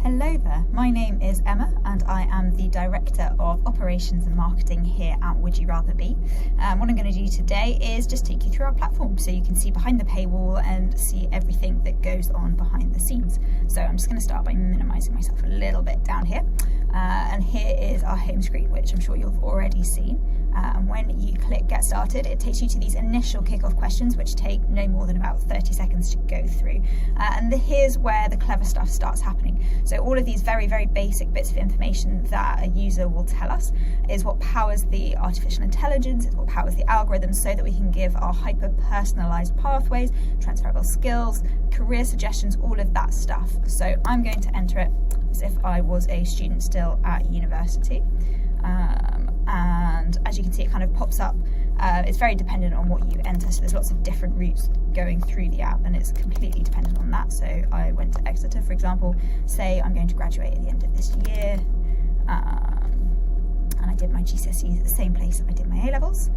Hello there, my name is Emma and I am the Director of Operations and Marketing here at WYRB. What I'm going to do today is just take you through our platform so you can see behind the paywall and see everything that goes on behind the scenes. So I'm just going to start by minimising myself a little bit down here. And here is our home screen, which I'm sure you've already seen. And when you click Get Started, it takes you to these initial kickoff questions, which take no more than about 30 seconds to go through. And here's where the clever stuff starts happening. So all of these very, very basic bits of information that a user will tell us is what powers the artificial intelligence, it's what powers the algorithms, so that we can give our hyper-personalised pathways, transferable skills, career suggestions, all of that stuff. So I'm going to enter it as if I was a student still at university. And as you can see, it kind of pops up. It's very dependent on what you enter, so there's lots of different routes going through the app, and it's completely dependent on that. So I went to Exeter, for example, say I'm going to graduate at the end of this year, and I did my GCSEs at the same place that I did my A-levels.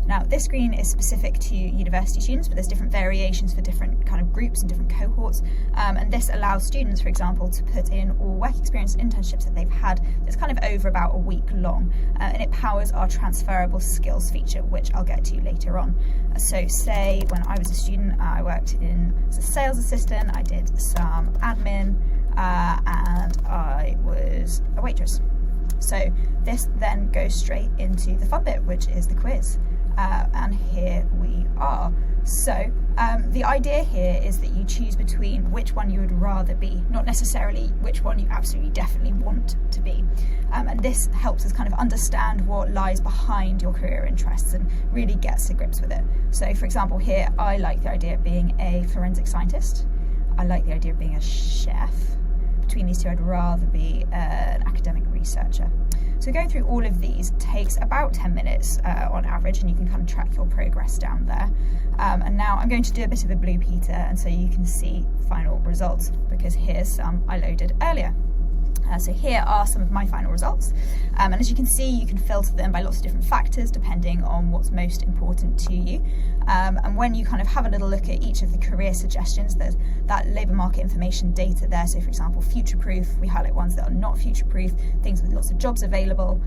Now, this screen is specific to university students, but there's different variations for different kind of groups and different cohorts. And this allows students, for example, to put in all work experience internships that they've had that's kind of over about a week long. And it powers our transferable skills feature, which I'll get to later on. So say when I was a student, I worked as a sales assistant, I did some admin, and I was a waitress. So this then goes straight into the fun bit, which is the quiz. And here we are. So the idea here is that you choose between which one you would rather be, not necessarily which one you absolutely definitely want to be. And this helps us kind of understand what lies behind your career interests and really gets to grips with it. So for example, here I like the idea of being a forensic scientist. I like the idea of being a chef. Between these two, I'd rather be an academic researcher. So going through all of these takes about 10 minutes on average, and you can kind of track your progress down there. And now I'm going to do a bit of a Blue Peter, and so you can see final results, because here's some I loaded earlier. So here are some of my final results, and as you can see, you can filter them by lots of different factors depending on what's most important to you. And when you kind of have a little look at each of the career suggestions, there's that labour market information data there. So for example, future-proof, we highlight ones that are not future-proof, things with lots of jobs available,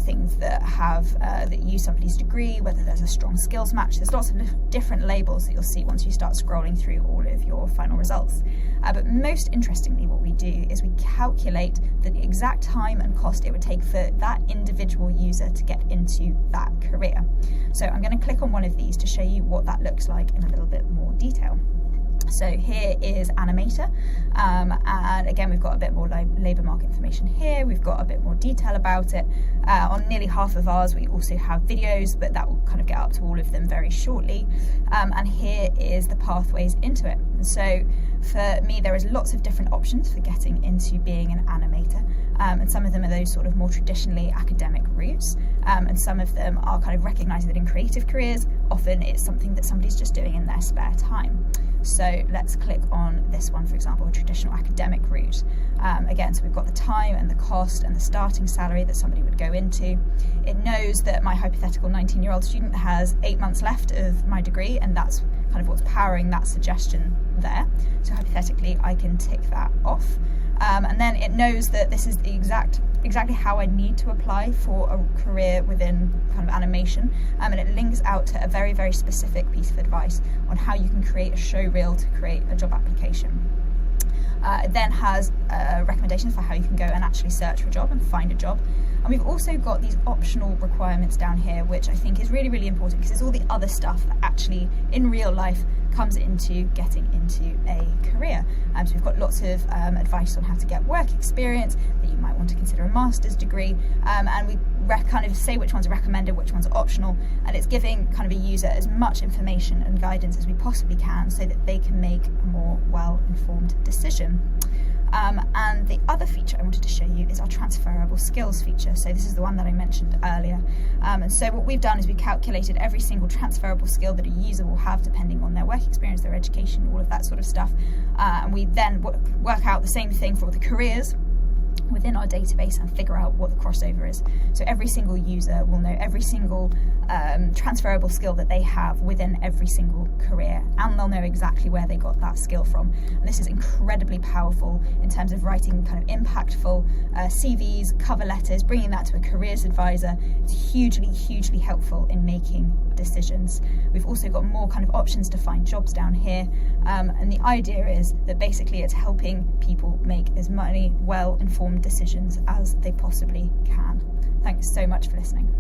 things that have that use somebody's degree, whether there's a strong skills match. There's lots of different labels that you'll see once you start scrolling through all of your final results. But most interestingly, what we do is we calculate the exact time and cost it would take for that individual user to get into that career. So I'm going to click on one of these to show you what that looks like in a little bit more detail. So here is animator, and again we've got a bit more labour market information here, we've got a bit more detail about it. On nearly half of ours we also have videos, but that will kind of get up to all of them very shortly. And here is the pathways into it. And so for me there is lots of different options for getting into being an animator, and some of them are those sort of more traditionally academic routes, and some of them are kind of recognising that in creative careers often it's something that somebody's just doing in their spare time. So let's click on this one, for example, a traditional academic route. Again, so we've got the time and the cost and the starting salary that somebody would go into. It knows that my hypothetical 19-year-old student has 8 months left of my degree, and that's kind of what's powering that suggestion there. So hypothetically, I can tick that off. And then it knows that this is the exactly how I need to apply for a career within kind of animation, and it links out to a very, very specific piece of advice on how you can create a show reel to create a job application. It then has recommendations for how you can go and actually search for a job and find a job. And we've also got these optional requirements down here, which I think is really, really important, because it's all the other stuff that actually in real life comes into getting into a career. So we've got lots of advice on how to get work experience, that you might want to consider a master's degree, and we kind of say which ones are recommended, which ones are optional, and it's giving kind of a user as much information and guidance as we possibly can so that they can make a more well-informed decision. And the other feature I wanted to show you is our transferable skills feature. So this is the one that I mentioned earlier. And so what we've done is we've calculated every single transferable skill that a user will have depending on their work experience, their education, all of that sort of stuff. And we then work out the same thing for all the careers. within our database and figure out what the crossover is. So every single user will know every single transferable skill that they have within every single career, and they'll know exactly where they got that skill from. And this is incredibly powerful in terms of writing kind of impactful CVs, cover letters, bringing that to a careers advisor. It's hugely helpful in making decisions. We've also got more kind of options to find jobs down here, and the idea is that basically it's helping people make as many well-informed decisions as they possibly can. Thanks so much for listening.